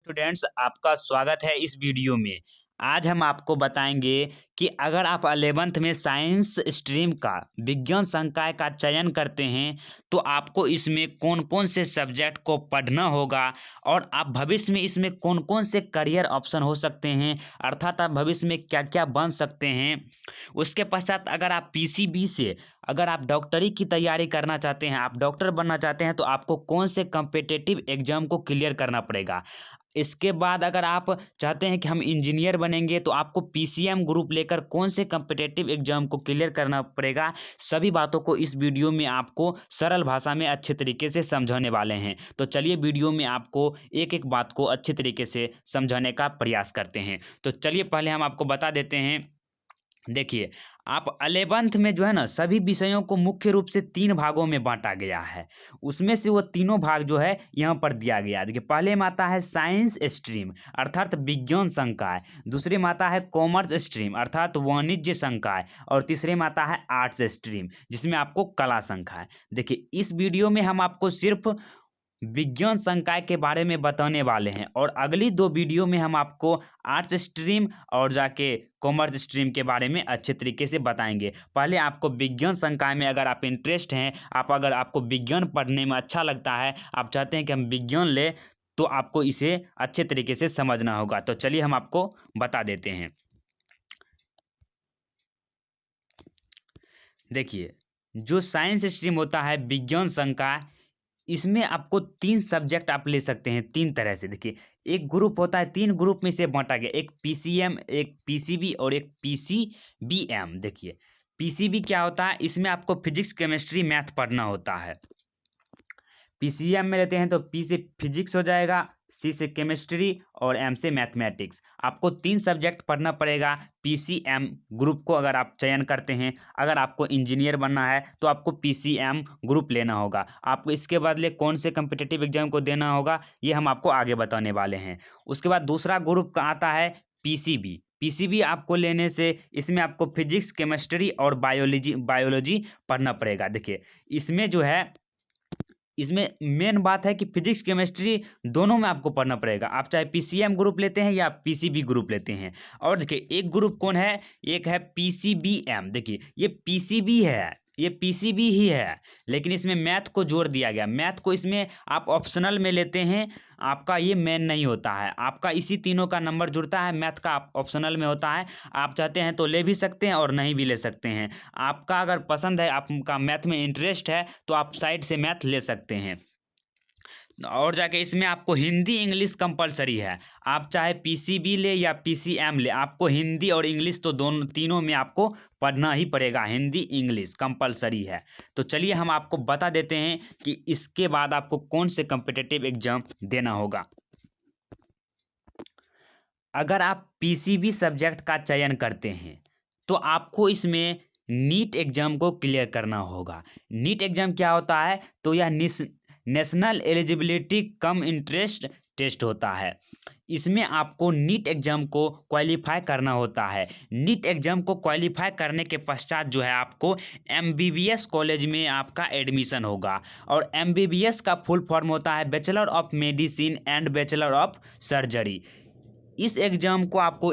Students, आपका स्वागत है इस वीडियो में। आज हम आपको बताएंगे कि अगर आप 11th में साइंस स्ट्रीम का विज्ञान संकाय का चयन करते हैं तो आपको इसमें कौन कौन से सब्जेक्ट को पढ़ना होगा और आप भविष्य में इसमें कौन कौन से करियर ऑप्शन हो सकते हैं, अर्थात आप भविष्य में क्या क्या बन सकते हैं। उसके पश्चात अगर आप पीसीबी से अगर आप डॉक्टरी की तैयारी करना चाहते हैं, आप डॉक्टर बनना चाहते हैं, तो आपको कौन से कम्पिटिटिव एग्जाम को क्लियर करना पड़ेगा। इसके बाद अगर आप चाहते हैं कि हम इंजीनियर बनेंगे तो आपको पीसीएम ग्रुप लेकर कौन से कम्पिटिटिव एग्जाम को क्लियर करना पड़ेगा। सभी बातों को इस वीडियो में आपको सरल भाषा में अच्छे तरीके से समझाने वाले हैं। तो चलिए वीडियो में आपको एक एक बात को अच्छे तरीके से समझाने का प्रयास करते हैं। तो चलिए पहले हम आपको बता देते हैं। देखिए, आप 11th में जो है ना, सभी विषयों को मुख्य रूप से 3 भागों में बाँटा गया है। उसमें से वो तीनों भाग जो है यहाँ पर दिया गया है। देखिए, पहले में आता है साइंस स्ट्रीम अर्थात विज्ञान संकाय, दूसरे में आता है कॉमर्स स्ट्रीम अर्थात वाणिज्य संकाय और तीसरे में आता है आर्ट्स स्ट्रीम जिसमें आपको कला संकाय। देखिए, इस वीडियो में हम आपको सिर्फ़ विज्ञान संकाय के बारे में बताने वाले हैं और अगली 2 वीडियो में हम आपको आर्ट्स स्ट्रीम और जाके कॉमर्स स्ट्रीम के बारे में अच्छे तरीके से बताएंगे। पहले आपको विज्ञान संकाय में अगर आप इंटरेस्ट हैं, अगर आपको विज्ञान पढ़ने में अच्छा लगता है, आप चाहते हैं कि हम विज्ञान लें, तो आपको इसे अच्छे तरीके से समझना होगा। तो चलिए हम आपको बता देते हैं। देखिए, जो साइंस स्ट्रीम होता है विज्ञान संकाय, इसमें आपको 3 सब्जेक्ट आप ले सकते हैं 3 तरह से। देखिए, एक ग्रुप होता है, 3 ग्रुप में इसे बाँटा गया, एक पीसीएम, एक पीसीबी और एक पीसीबीएम। देखिए, पीसीबी क्या होता है, इसमें आपको फिजिक्स, केमिस्ट्री, मैथ पढ़ना होता है। पीसीएम में लेते हैं तो पी से फिजिक्स हो जाएगा, सी से केमिस्ट्री और एम से मैथमेटिक्स। आपको 3 सब्जेक्ट पढ़ना पड़ेगा पीसीएम ग्रुप को अगर आप चयन करते हैं। अगर आपको इंजीनियर बनना है तो आपको पीसीएम ग्रुप लेना होगा। आपको इसके बदले कौन से कम्पिटिटिव एग्जाम को देना होगा, ये हम आपको आगे बताने वाले हैं। उसके बाद दूसरा ग्रुप का आता है पीसीबी। पीसीबी आपको लेने से इसमें आपको फिजिक्स, केमिस्ट्री और बायोलॉजी बायोलॉजी पढ़ना पड़ेगा। देखिए, इसमें जो है, इसमें मेन बात है कि फिजिक्स, केमिस्ट्री दोनों में आपको पढ़ना पड़ेगा। आप चाहे पीसीएम ग्रुप लेते हैं या पीसीबी ग्रुप लेते हैं। और देखिए, एक ग्रुप कौन है, एक है पीसीबीएम। देखिए, ये पीसीबी है, ये पीसीबी ही है, लेकिन इसमें मैथ को जोड़ दिया गया। मैथ को इसमें आप ऑप्शनल में लेते हैं, आपका ये मेन नहीं होता है। आपका इसी तीनों का नंबर जुड़ता है, मैथ का ऑप्शनल में होता है। आप चाहते हैं तो ले भी सकते हैं और नहीं भी ले सकते हैं। आपका अगर पसंद है, आपका मैथ में इंटरेस्ट है, तो आप साइड से मैथ ले सकते हैं। और जाके इसमें आपको हिंदी इंग्लिश कंपलसरी है। आप चाहे पीसीबी ले या पीसीएम ले, आपको हिंदी और इंग्लिश तो दोनों तीनों में आपको पढ़ना ही पड़ेगा। हिंदी इंग्लिश कंपलसरी है। तो चलिए हम आपको बता देते हैं कि इसके बाद आपको कौन से कम्पिटिटिव एग्जाम देना होगा। अगर आप पीसीबी सब्जेक्ट का चयन करते हैं तो आपको इसमें नीट एग्जाम को क्लियर करना होगा। नीट एग्जाम क्या होता है, तो यह national eligibility cum interest test होता है। इसमें आपको नीट एग्जाम को क्वालिफाई करना होता है। नीट एग्जाम को क्वालिफाई करने के पश्चात जो है, आपको एमबीबीएस कॉलेज में आपका एडमिशन होगा। और एमबीबीएस का फुल फॉर्म होता है bachelor of medicine and bachelor of surgery. इस एग्ज़ाम को आपको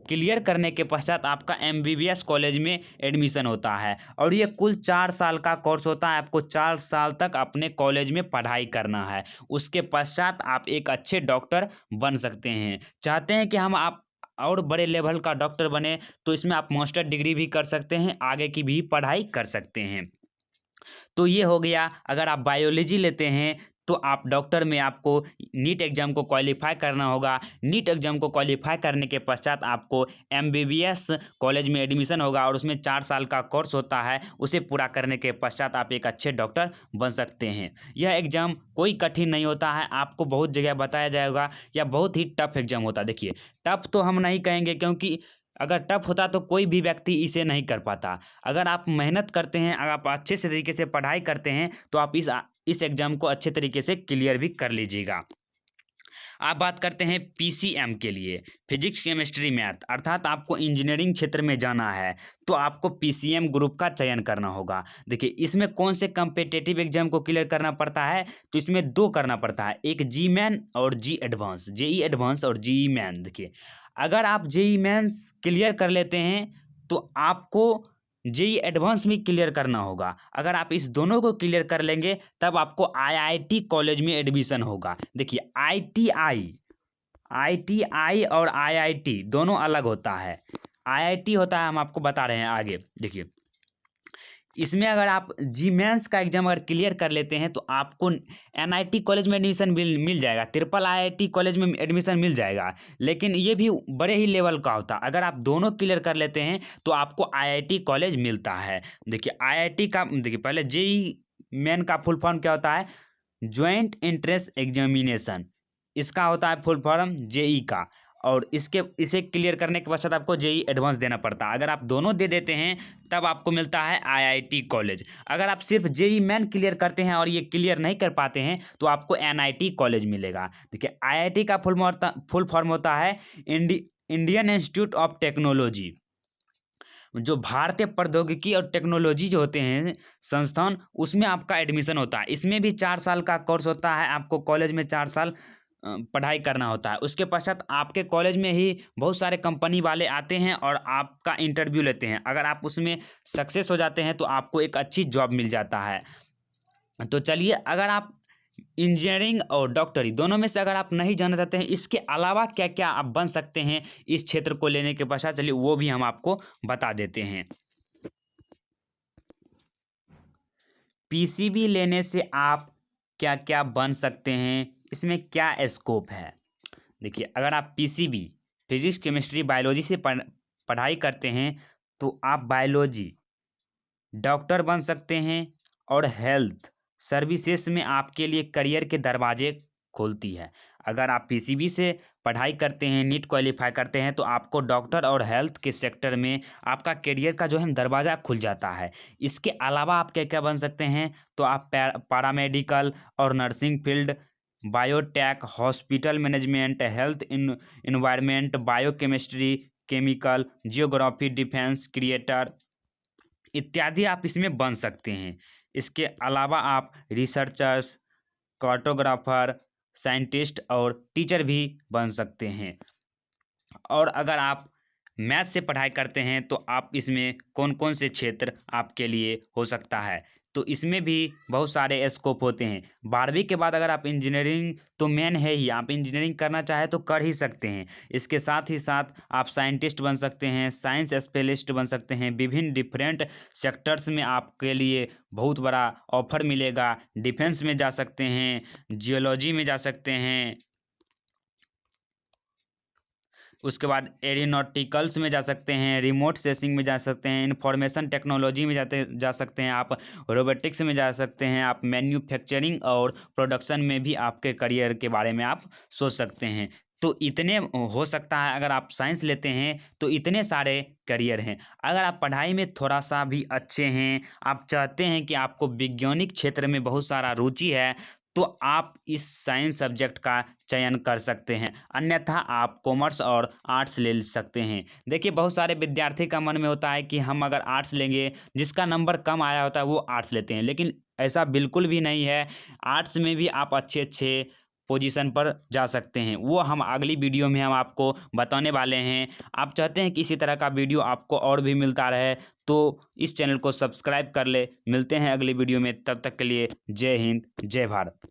क्लियर करने के पश्चात आपका एमबीबीएस कॉलेज में एडमिशन होता है और ये कुल 4 साल का कोर्स होता है। आपको 4 साल तक अपने कॉलेज में पढ़ाई करना है। उसके पश्चात आप एक अच्छे डॉक्टर बन सकते हैं। चाहते हैं कि हम आप और बड़े लेवल का डॉक्टर बने, तो इसमें आप मास्टर डिग्री भी कर सकते हैं, आगे की भी पढ़ाई कर सकते हैं। तो ये हो गया। अगर आप बायोलॉजी लेते हैं तो आप डॉक्टर में आपको नीट एग्जाम को क्वालिफाई करना होगा। नीट एग्जाम को क्वालिफाई करने के पश्चात आपको एमबीबीएस कॉलेज में एडमिशन होगा और उसमें 4 साल का कोर्स होता है। उसे पूरा करने के पश्चात आप एक अच्छे डॉक्टर बन सकते हैं। यह एग्ज़ाम कोई कठिन नहीं होता है, आपको बहुत जगह बताया जाएगा। यह बहुत ही टफ एग्जाम होता है। देखिए, टफ तो हम नहीं कहेंगे, क्योंकि अगर टफ होता तो कोई भी व्यक्ति इसे नहीं कर पाता। अगर आप मेहनत करते हैं, अगर आप अच्छे से तरीके से पढ़ाई करते हैं, तो आप इस एग्ज़ाम को अच्छे तरीके से क्लियर भी कर लीजिएगा। आप बात करते हैं पीसीएम के लिए, फिजिक्स केमिस्ट्री मैथ, अर्थात आपको इंजीनियरिंग क्षेत्र में जाना है तो आपको पीसीएम ग्रुप का चयन करना होगा। देखिए इसमें कौन से कम्पिटिटिव एग्जाम को क्लियर करना पड़ता है, तो इसमें 2 करना पड़ता है, एक जी मैन और जी एडवांस, जेई एडवांस और जेई मैन। देखिए अगर आप जेई मेंस क्लियर कर लेते हैं तो आपको जेई एडवांस भी क्लियर करना होगा। अगर आप इस दोनों को क्लियर कर लेंगे तब आपको आईआईटी कॉलेज में एडमिशन होगा। देखिए आईटीआई और आईआईटी दोनों अलग होता है। आईआईटी होता है, हम आपको बता रहे हैं आगे। देखिए इसमें अगर आप जी मेंस का एग्जाम अगर क्लियर कर लेते हैं तो आपको एनआईटी कॉलेज में एडमिशन मिल जाएगा, ट्रिपल आईआईटी कॉलेज में एडमिशन मिल जाएगा, लेकिन ये भी बड़े ही लेवल का होता है। अगर आप दोनों क्लियर कर लेते हैं तो आपको आईआईटी कॉलेज मिलता है। देखिए आईआईटी का, देखिए पहले जेई मेन का फुल फॉर्म क्या होता है, ज्वाइंट एंट्रेंस एग्जामिनेशन, इसका होता है फुल फॉर्म जेई का, और इसे क्लियर करने के पश्चात आपको जेई एडवांस देना पड़ता है। अगर आप दोनों दे देते हैं तब आपको मिलता है आईआईटी कॉलेज। अगर आप सिर्फ जेई मेन क्लियर करते हैं और ये क्लियर नहीं कर पाते हैं तो आपको एनआईटी कॉलेज मिलेगा। देखिए आईआईटी का फुल फॉर्म होता है इंडियन इंस्टीट्यूट ऑफ टेक्नोलॉजी, जो भारतीय प्रौद्योगिकी और टेक्नोलॉजी जो होते हैं संस्थान, उसमें आपका एडमिशन होता है। इसमें भी 4 साल का कोर्स होता है, आपको कॉलेज में 4 साल पढ़ाई करना होता है। उसके पश्चात आपके कॉलेज में ही बहुत सारे कंपनी वाले आते हैं और आपका इंटरव्यू लेते हैं। अगर आप उसमें सक्सेस हो जाते हैं तो आपको एक अच्छी जॉब मिल जाता है। तो चलिए, अगर आप इंजीनियरिंग और डॉक्टरी दोनों में से अगर आप नहीं जानना चाहते हैं इसके अलावा क्या क्या आप बन सकते हैं इस क्षेत्र को लेने के पश्चात, चलिए वो भी हम आपको बता देते हैं। पीसीबी लेने से आप क्या क्या बन सकते हैं, इसमें क्या स्कोप है। देखिए अगर आप पीसीबी फिजिक्स केमिस्ट्री बायोलॉजी से पढ़ाई करते हैं तो आप बायोलॉजी डॉक्टर बन सकते हैं, और हेल्थ सर्विसेज में आपके लिए करियर के दरवाजे खोलती है। अगर आप पीसीबी से पढ़ाई करते हैं, नीट क्वालिफाई करते हैं, तो आपको डॉक्टर और हेल्थ के सेक्टर में आपका करियर का जो है दरवाज़ा खुल जाता है। इसके अलावा आप क्या क्या बन सकते हैं, तो आप पैरामेडिकल और nursing field, biotech, hospital management, health environment, biochemistry, chemical, geography, defence, creator इत्यादि आप इसमें बन सकते हैं। इसके अलावा आप रिसर्चर्स, कार्टोग्राफर, साइंटिस्ट और टीचर भी बन सकते हैं। और अगर आप मैथ से पढ़ाई करते हैं तो आप इसमें कौन कौन से क्षेत्र आपके लिए हो सकता है, तो इसमें भी बहुत सारे स्कोप होते हैं। 12वीं के बाद अगर आप इंजीनियरिंग तो मेन है ही, आप इंजीनियरिंग करना चाहे तो कर ही सकते हैं। इसके साथ ही साथ आप साइंटिस्ट बन सकते हैं, साइंस स्पेशलिस्ट बन सकते हैं। विभिन्न डिफरेंट सेक्टर्स में आपके लिए बहुत बड़ा ऑफर मिलेगा। डिफेंस में जा सकते हैं, जियोलॉजी में जा सकते हैं, उसके बाद एरोनॉटिकल्स में जा सकते हैं, रिमोट सेंसिंग में जा सकते हैं, इंफॉर्मेशन टेक्नोलॉजी में जा सकते हैं आप, रोबोटिक्स में जा सकते हैं आप, मैन्युफैक्चरिंग और प्रोडक्शन में भी आपके करियर के बारे में आप सोच सकते हैं। तो इतने हो सकता है, अगर आप साइंस लेते हैं तो इतने सारे करियर हैं। अगर आप पढ़ाई में थोड़ा सा भी अच्छे हैं, आप चाहते हैं कि आपको वैज्ञानिक क्षेत्र में बहुत सारा रुचि है, तो आप इस साइंस सब्जेक्ट का चयन कर सकते हैं, अन्यथा आप कॉमर्स और आर्ट्स ले सकते हैं। देखिए बहुत सारे विद्यार्थी का मन में होता है कि हम अगर आर्ट्स लेंगे, जिसका नंबर कम आया होता है वो आर्ट्स लेते हैं, लेकिन ऐसा बिल्कुल भी नहीं है। आर्ट्स में भी आप अच्छे अच्छे पोजीशन पर जा सकते हैं, वो हम अगली वीडियो में हम आपको बताने वाले हैं। आप चाहते हैं कि इसी तरह का वीडियो आपको और भी मिलता रहे तो इस चैनल को सब्सक्राइब कर ले। मिलते हैं अगली वीडियो में, तब तक के लिए जय हिंद, जय भारत।